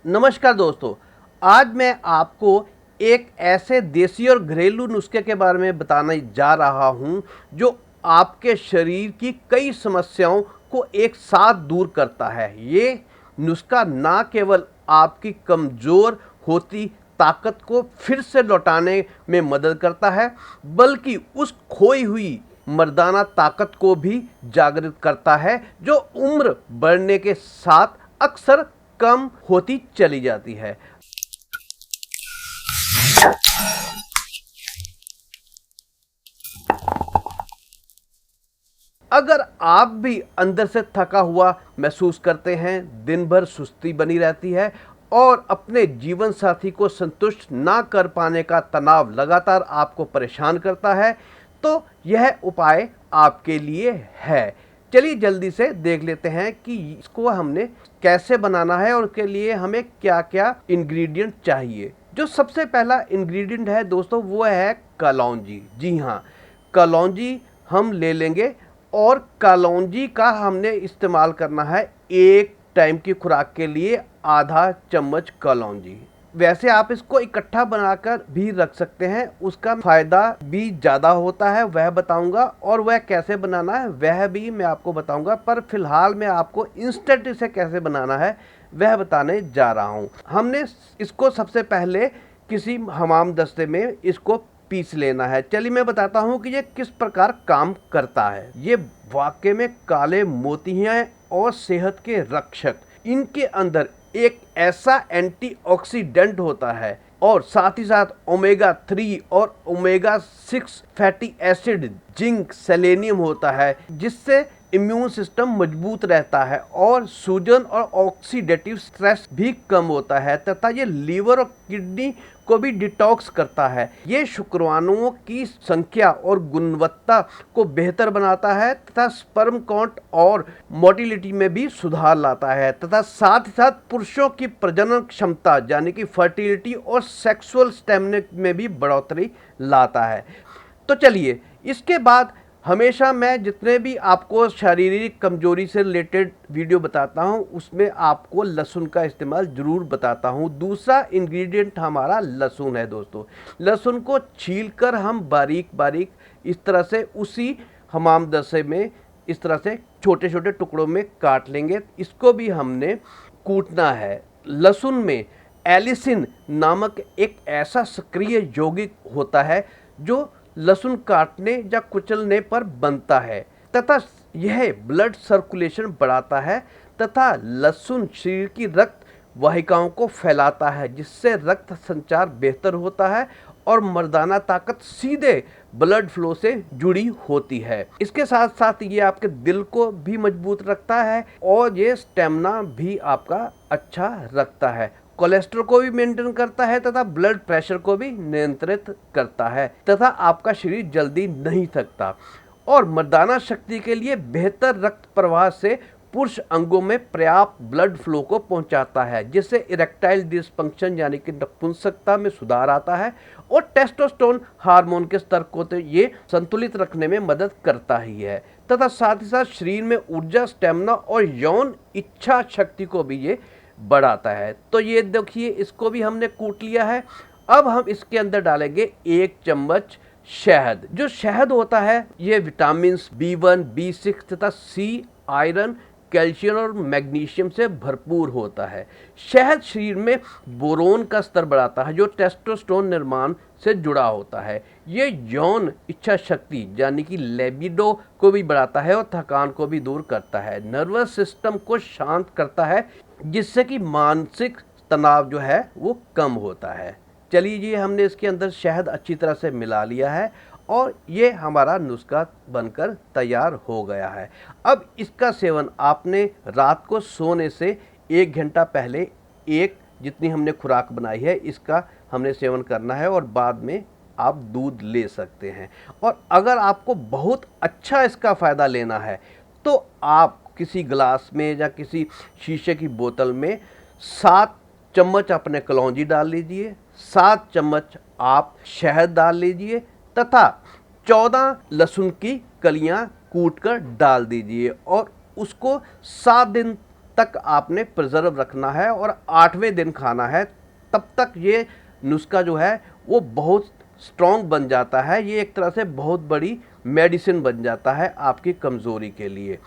नमस्कार दोस्तों, आज मैं आपको एक ऐसे देसी और घरेलू नुस्खे के बारे में बताने जा रहा हूं जो आपके शरीर की कई समस्याओं को एक साथ दूर करता है। ये नुस्खा ना केवल आपकी कमज़ोर होती ताकत को फिर से लौटाने में मदद करता है, बल्कि उस खोई हुई मर्दाना ताकत को भी जागृत करता है जो उम्र बढ़ने के साथ अक्सर कम होती चली जाती है। अगर आप भी अंदर से थका हुआ महसूस करते हैं, दिन भर सुस्ती बनी रहती है और अपने जीवन साथी को संतुष्ट ना कर पाने का तनाव लगातार आपको परेशान करता है, तो यह उपाय आपके लिए है। चलिए जल्दी से देख लेते हैं कि इसको हमने कैसे बनाना है और उसके लिए हमें क्या क्या इंग्रेडिएंट चाहिए। जो सबसे पहला इंग्रेडिएंट है दोस्तों, वो है कलौंजी। जी हाँ, कलौंजी हम ले लेंगे और कलौंजी का हमने इस्तेमाल करना है एक टाइम की खुराक के लिए आधा चम्मच कलौंजी। वैसे आप इसको इकट्ठा बनाकर भी रख सकते हैं, उसका फ़ायदा भी ज़्यादा होता है, वह बताऊंगा, और वह कैसे बनाना है वह भी मैं आपको बताऊंगा। पर फिलहाल मैं आपको इंस्टेंट इसे कैसे बनाना है वह बताने जा रहा हूं। हमने इसको सबसे पहले किसी हमाम दस्ते में इसको पीस लेना है। चलिए मैं बताता हूं कि ये किस प्रकार काम करता है। ये वाकई में काले मोती हैं और सेहत के रक्षक। इनके अंदर एक ऐसा एंटीऑक्सीडेंट होता है और साथ ही साथ ओमेगा 3 और omega 6 fatty acid, zinc, selenium होता है, जिससे इम्यून सिस्टम मजबूत रहता है और सूजन और ऑक्सीडेटिव स्ट्रेस भी कम होता है, तथा ये लीवर और किडनी को भी डिटॉक्स करता है। ये शुक्राणुओं की संख्या और गुणवत्ता को बेहतर बनाता है तथा स्पर्म काउंट और मोटिलिटी में भी सुधार लाता है, तथा साथ ही साथ पुरुषों की प्रजनन क्षमता यानी कि फर्टिलिटी और सेक्सुअल स्टेमिना में भी बढ़ोतरी लाता है। तो चलिए, इसके बाद हमेशा मैं जितने भी आपको शारीरिक कमजोरी से रिलेटेड वीडियो बताता हूं उसमें आपको लहसुन का इस्तेमाल ज़रूर बताता हूं। दूसरा इंग्रेडिएंट हमारा लहसुन है दोस्तों। लहसुन को छीलकर हम बारीक बारीक इस तरह से उसी हमाम दस्ते में इस तरह से छोटे छोटे टुकड़ों में काट लेंगे। इसको भी हमने कूटना है। लहसुन में एलिसिन नामक एक ऐसा सक्रिय यौगिक होता है जो लहसुन काटने या कुचलने पर बनता है, तथा यह ब्लड सर्कुलेशन बढ़ाता है तथा लहसुन शरीर की रक्त वाहिकाओं को फैलाता है, जिससे रक्त संचार बेहतर होता है और मर्दाना ताकत सीधे ब्लड फ्लो से जुड़ी होती है। इसके साथ साथ ये आपके दिल को भी मजबूत रखता है और ये स्टेमिना भी आपका अच्छा रखता है, कोलेस्ट्रॉल को भी मेंटेन करता है तथा ब्लड प्रेशर को भी नियंत्रित करता है, तथा आपका शरीर जल्दी नहीं थकता और मर्दाना शक्ति के लिए बेहतर रक्त प्रवाह से पुरुष अंगों में पर्याप्त ब्लड फ्लो को पहुंचाता है, जिससे इरेक्टाइल डिसफंक्शन यानी कि नपुंसकता में सुधार आता है और टेस्टोस्टेरोन हार्मोन के स्तर को तो ये संतुलित रखने में मदद करता ही है, तथा साथ ही साथ शरीर में ऊर्जा, स्टेमिना और यौन इच्छा शक्ति को भी ये बढ़ाता है। तो ये देखिए, इसको भी हमने कूट लिया है। अब हम इसके अंदर डालेंगे 1 चम्मच शहद। जो शहद होता है ये विटामिन B1, B6 तथा C, आयरन, कैल्शियम और मैग्नीशियम से भरपूर होता है। शहद शरीर में बोरोन का स्तर बढ़ाता है जो टेस्टोस्टेरोन निर्माण से जुड़ा होता है। ये यौन इच्छा शक्ति यानी कि लिबिडो को भी बढ़ाता है और थकान को भी दूर करता है। नर्वस सिस्टम को शांत करता है, जिससे कि मानसिक तनाव जो है वो कम होता है। चलिए जी, हमने इसके अंदर शहद अच्छी तरह से मिला लिया है और ये हमारा नुस्खा बनकर तैयार हो गया है। अब इसका सेवन आपने रात को सोने से 1 घंटा पहले एक जितनी हमने खुराक बनाई है इसका हमने सेवन करना है और बाद में आप दूध ले सकते हैं। और अगर आपको बहुत अच्छा इसका फ़ायदा लेना है तो आप किसी गिलास में या किसी शीशे की बोतल में 7 चम्मच अपने कलौंजी डाल लीजिए, 7 चम्मच आप शहद डाल लीजिए तथा 14 लहसुन की कलियां कूट कर डाल दीजिए और उसको 7 दिन तक आपने प्रिजर्व रखना है और 8वें दिन खाना है। तब तक ये नुस्खा जो है वो बहुत स्ट्रॉन्ग बन जाता है। ये एक तरह से बहुत बड़ी मेडिसिन बन जाता है आपकी कमज़ोरी के लिए।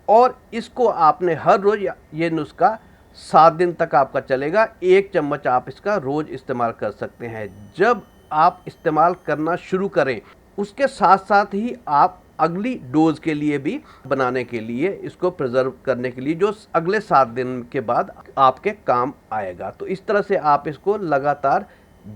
और इसको आपने हर रोज़, ये नुस्खा 7 दिन तक आपका चलेगा। 1 चम्मच आप इसका रोज़ इस्तेमाल कर सकते हैं। जब आप इस्तेमाल करना शुरू करें, उसके साथ साथ ही आप अगली डोज के लिए भी बनाने के लिए, इसको प्रिजर्व करने के लिए, जो अगले 7 दिन के बाद आपके काम आएगा। तो इस तरह से आप इसको लगातार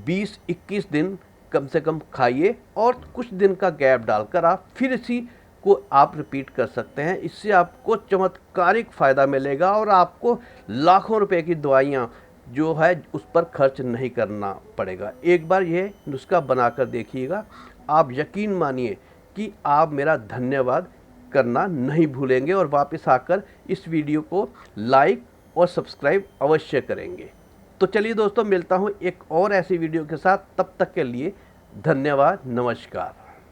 20-21 दिन कम से कम खाइए और कुछ दिन का गैप डालकर आप फिर इसी को आप रिपीट कर सकते हैं। इससे आपको चमत्कारिक फ़ायदा मिलेगा और आपको लाखों रुपए की दवाइयाँ जो है उस पर खर्च नहीं करना पड़ेगा। एक बार ये नुस्खा बनाकर देखिएगा, आप यकीन मानिए कि आप मेरा धन्यवाद करना नहीं भूलेंगे और वापस आकर इस वीडियो को लाइक और सब्सक्राइब अवश्य करेंगे। तो चलिए दोस्तों, मिलता हूँ एक और ऐसी वीडियो के साथ। तब तक के लिए धन्यवाद, नमस्कार।